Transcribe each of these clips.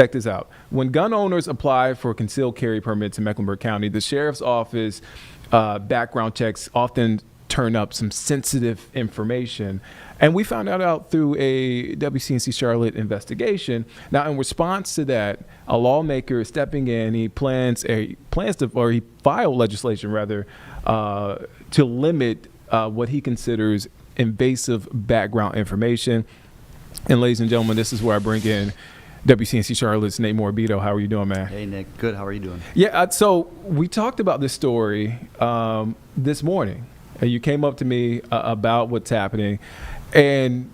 Check this out. When gun owners apply for concealed carry permits in Mecklenburg County, the sheriff's office background checks often turn up some sensitive information. And we found that out through a WCNC Charlotte investigation. Now, in response to that, a lawmaker is stepping in. He he filed legislation rather to limit what he considers invasive background information. And ladies and gentlemen, this is where I bring in WCNC Charlotte's Nate Morabito. How are you doing, man? Hey, Nick. Good. How are you doing? Yeah, so we talked about this story this morning. You came up to me about what's happening. And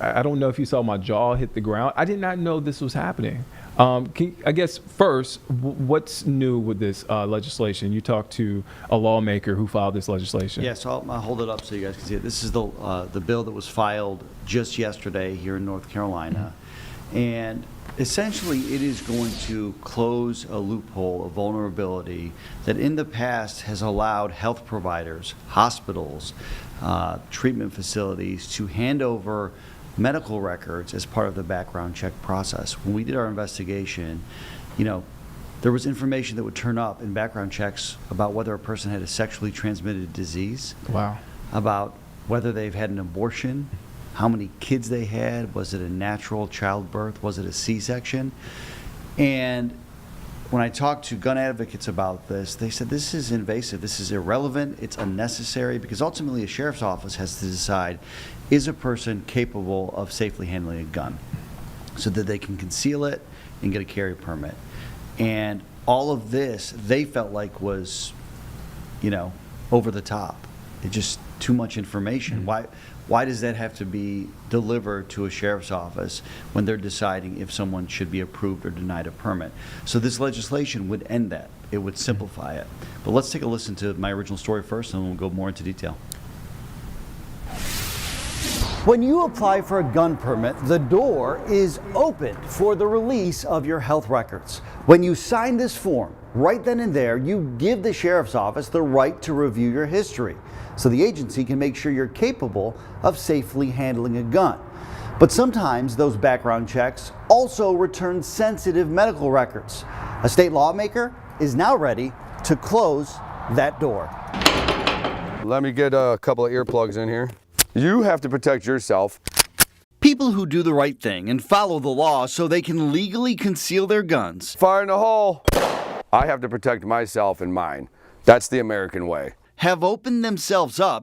I don't know if you saw my jaw hit the ground. I did not know this was happening. I guess first, what's new with this legislation? You talked to a lawmaker who filed this legislation. Yeah, so I'll hold it up so you guys can see it. This is the bill that was filed just yesterday here in North Carolina. And essentially, it is going to close a loophole, a vulnerability that in the past has allowed health providers, hospitals, treatment facilities to hand over medical records as part of the background check process. When we did our investigation, there was information that would turn up in background checks about whether a person had a sexually transmitted disease. Wow. About whether they've had an abortion, how many kids they had, was it a natural childbirth, was it a C-section? And when I talked to gun advocates about this, they said this is invasive, this is irrelevant, it's unnecessary, because ultimately a sheriff's office has to decide, is a person capable of safely handling a gun so that they can conceal it and get a carry permit. And all of this they felt like was, over the top. It's just too much information. Why does that have to be delivered to a sheriff's office when they're deciding if someone should be approved or denied a permit? So this legislation would end that. It would simplify it. But let's take a listen to my original story first, and then we'll go more into detail. When you apply for a gun permit, the door is open for the release of your health records. When you sign this form, right then and there, you give the sheriff's office the right to review your history, so the agency can make sure you're capable of safely handling a gun. But sometimes those background checks also return sensitive medical records. A state lawmaker is now ready to close that door. Let me get a couple of earplugs in here. You have to protect yourself. People who do the right thing and follow the law so they can legally conceal their guns. Fire in the hole. I have to protect myself and mine. That's the American way. Have opened themselves up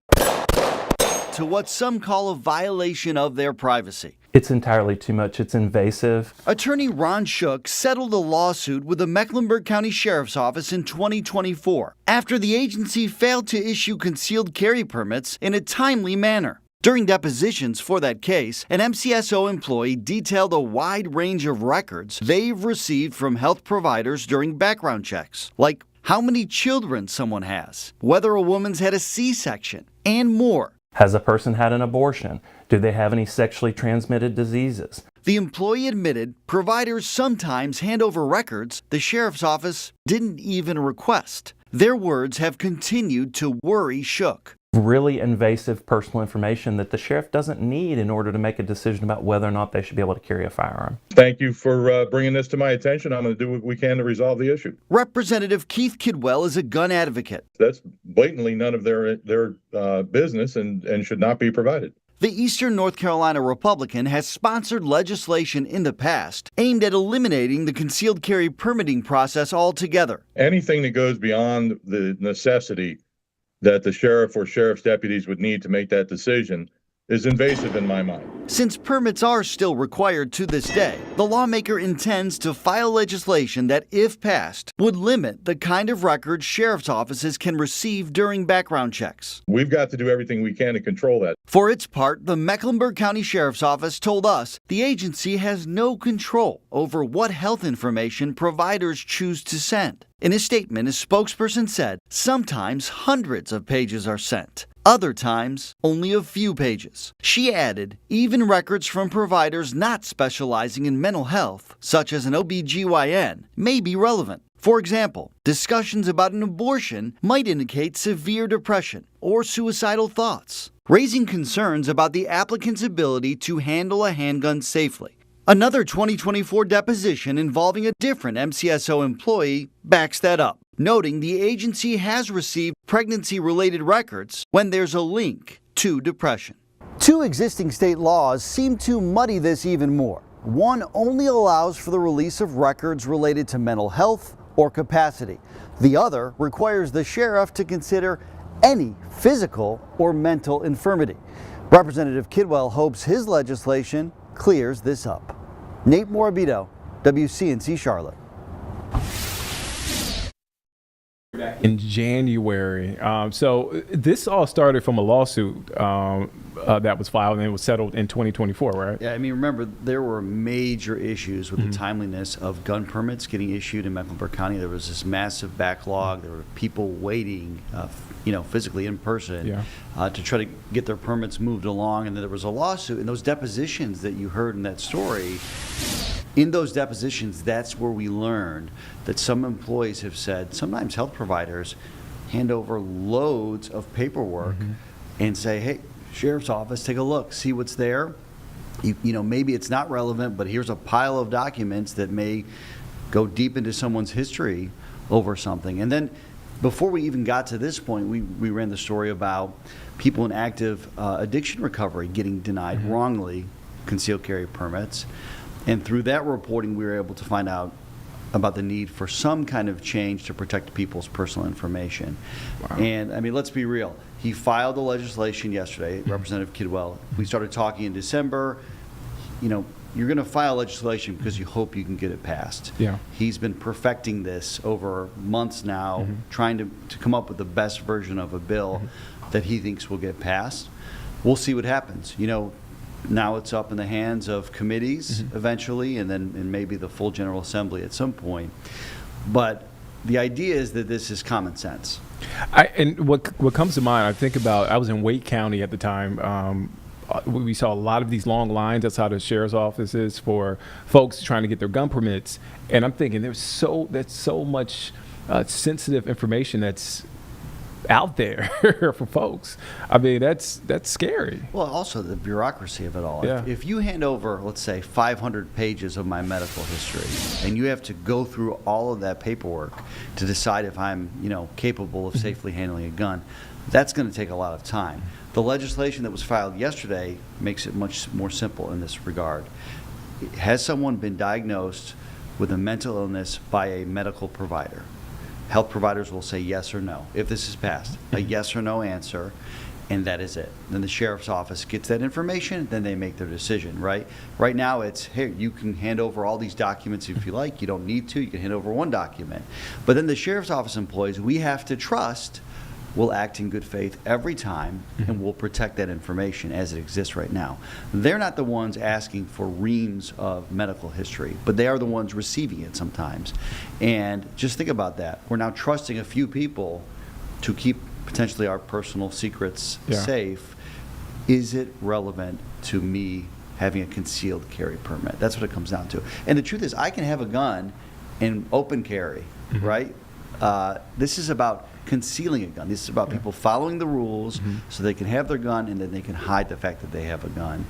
to what some call a violation of their privacy. It's entirely too much. It's invasive. Attorney Ron Shook settled a lawsuit with the Mecklenburg County Sheriff's Office in 2024 after the agency failed to issue concealed carry permits in a timely manner. During depositions for that case, an MCSO employee detailed a wide range of records they've received from health providers during background checks, like how many children someone has, whether a woman's had a C-section, and more. Has a person had an abortion? Do they have any sexually transmitted diseases? The employee admitted providers sometimes hand over records the sheriff's office didn't even request. Their words have continued to worry Shook. Really invasive personal information that the sheriff doesn't need in order to make a decision about whether or not they should be able to carry a firearm. Thank you for bringing this to my attention. I'm going to do what we can to resolve the issue. Representative Keith Kidwell is a gun advocate. That's blatantly none of their business and should not be provided. The Eastern North Carolina Republican has sponsored legislation in the past aimed at eliminating the concealed carry permitting process altogether. Anything that goes beyond the necessity that the sheriff or sheriff's deputies would need to make that decision is invasive in my mind. Since permits are still required to this day, the lawmaker intends to file legislation that, if passed, would limit the kind of records sheriff's offices can receive during background checks. We've got to do everything we can to control that. For its part, the Mecklenburg County Sheriff's Office told us the agency has no control over what health information providers choose to send. In a statement, a spokesperson said sometimes hundreds of pages are sent. Other times, only a few pages. She added, even records from providers not specializing in mental health, such as an OBGYN, may be relevant. For example, discussions about an abortion might indicate severe depression or suicidal thoughts, raising concerns about the applicant's ability to handle a handgun safely. Another 2024 deposition involving a different MCSO employee backs that up, noting the agency has received pregnancy-related records when there's a link to depression. Two existing state laws seem to muddy this even more. One only allows for the release of records related to mental health or capacity. The other requires the sheriff to consider any physical or mental infirmity. Representative Kidwell hopes his legislation clears this up. Nate Morabito, WCNC Charlotte. In January. So this all started from a lawsuit that was filed and it was settled in 2024, right? Yeah, I mean, remember, there were major issues with the timeliness of gun permits getting issued in Mecklenburg County. There was this massive backlog. There were people waiting, physically in person to try to get their permits moved along. And then there was a lawsuit. And those depositions that you heard in that story, in those depositions, that's where we learned that some employees have said, sometimes health providers hand over loads of paperwork and say, hey, sheriff's office, take a look, see what's there. Maybe it's not relevant, but here's a pile of documents that may go deep into someone's history over something. And then before we even got to this point, we ran the story about people in active addiction recovery getting denied wrongly concealed carry permits. And through that reporting, we were able to find out about the need for some kind of change to protect people's personal information. Wow. And I mean, let's be real. He filed the legislation yesterday, Representative Kidwell. We started talking in December. You're going to file legislation because you hope you can get it passed. Yeah. He's been perfecting this over months now, trying to come up with the best version of a bill that he thinks will get passed. We'll see what happens. Now it's up in the hands of committees eventually, and then maybe the full General Assembly at some point. But the idea is that this is common sense. And what comes to mind, I think about, I was in Wake County at the time. We saw a lot of these long lines outside of sheriff's offices for folks trying to get their gun permits. And I'm thinking that's so much sensitive information that's out there for folks. I mean, that's scary. Well, also the bureaucracy of it all. Yeah. If you hand over, let's say, 500 pages of my medical history, and you have to go through all of that paperwork to decide if I'm, capable of safely handling a gun, that's going to take a lot of time. The legislation that was filed yesterday makes it much more simple in this regard. Has someone been diagnosed with a mental illness by a medical provider? Health providers will say yes or no. If this is passed, a yes or no answer, and that is it. Then the sheriff's office gets that information, then they make their decision, right? Right now it's, hey, you can hand over all these documents if you like. You don't need to. You can hand over one document. But then the sheriff's office employees, we have to trust, will act in good faith every time and will protect that information as it exists right now. They're not the ones asking for reams of medical history, but they are the ones receiving it sometimes. And just think about that. We're now trusting a few people to keep potentially our personal secrets safe. Is it relevant to me having a concealed carry permit? That's what it comes down to. And the truth is, I can have a gun in open carry, right? This is about concealing a gun. This is about people following the rules so they can have their gun and then they can hide the fact that they have a gun.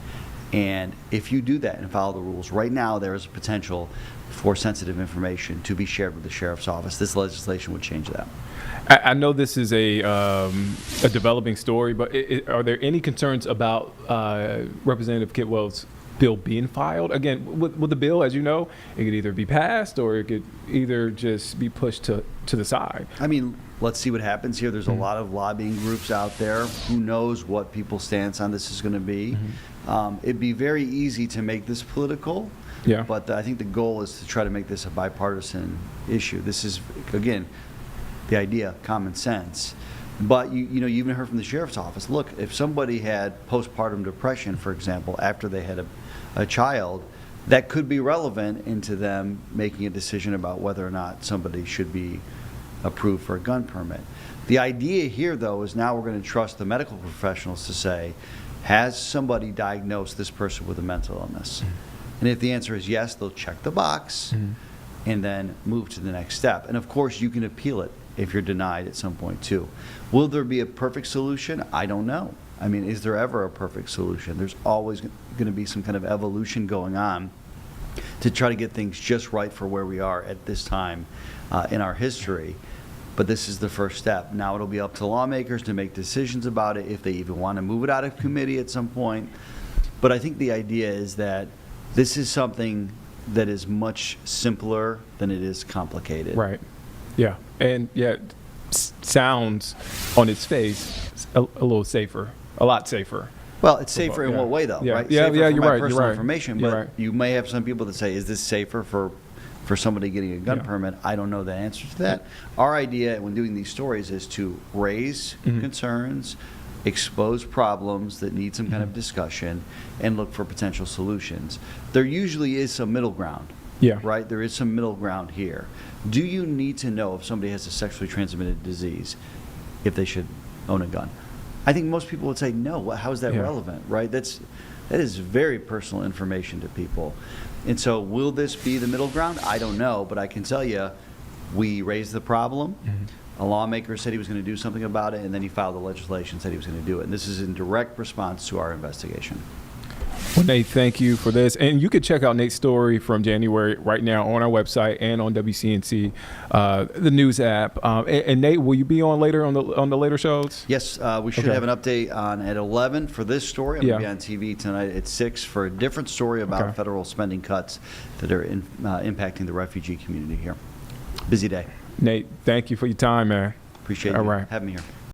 And if you do that and follow the rules, right now there is a potential for sensitive information to be shared with the sheriff's office. This legislation would change that. I know this is a developing story, but are there any concerns about Representative Kidwell's bill being filed? Again, with the bill, as you know, it could either be passed or it could either just be pushed to the side. I mean, let's see what happens here. There's a lot of lobbying groups out there. Who knows what people's stance on this is going to be. It'd be very easy to make this political, but I think the goal is to try to make this a bipartisan issue. This is, again, the idea, common sense. But you even heard from the sheriff's office, look, if somebody had postpartum depression, for example, after they had a child, that could be relevant into them making a decision about whether or not somebody should be approved for a gun permit. The idea here, though, is now we're going to trust the medical professionals to say, has somebody diagnosed this person with a mental illness? And if the answer is yes, they'll check the box and then move to the next step. And of course, you can appeal it if you're denied at some point too. Will there be a perfect solution? I don't know. I mean, is there ever a perfect solution? There's always going to be some kind of evolution going on. to try to get things just right for where we are at this time in our history. But this is the first step. Now it'll be up to lawmakers to make decisions about it, if they even want to move it out of committee at some point. But I think the idea is that this is something that is much simpler than it is complicated. Right. Yeah. And yeah, sounds on its face a little safer, a lot safer. Well, it's safer in Yeah. what way, though, Yeah. right? Yeah, Safer yeah, for you're my right, you're personal right. information, You're but right. you may have some people that say, is this safer for somebody getting a gun Yeah. permit? I don't know the answer to that. Our idea when doing these stories is to raise Mm-hmm. concerns, expose problems that need some kind Mm-hmm. of discussion, and look for potential solutions. There usually is some middle ground. Yeah. Right? There is some middle ground here. Do you need to know if somebody has a sexually transmitted disease if they should own a gun? I think most people would say, no, how is that Yeah. relevant, right? That is very personal information to people. And so will this be the middle ground? I don't know, but I can tell you, we raised the problem. A lawmaker said he was going to do something about it, and then he filed the legislation, said he was going to do it. And this is in direct response to our investigation. Well, Nate, thank you for this. And you can check out Nate's story from January right now on our website and on WCNC, the news app. And Nate, will you be on later on the later shows? Yes, we should Okay. have an update on at 11 for this story. I'm going to Yeah. be on TV tonight at 6 for a different story about Okay. federal spending cuts that are impacting the refugee community here. Busy day. Nate, thank you for your time, man. Appreciate All you right. having me here.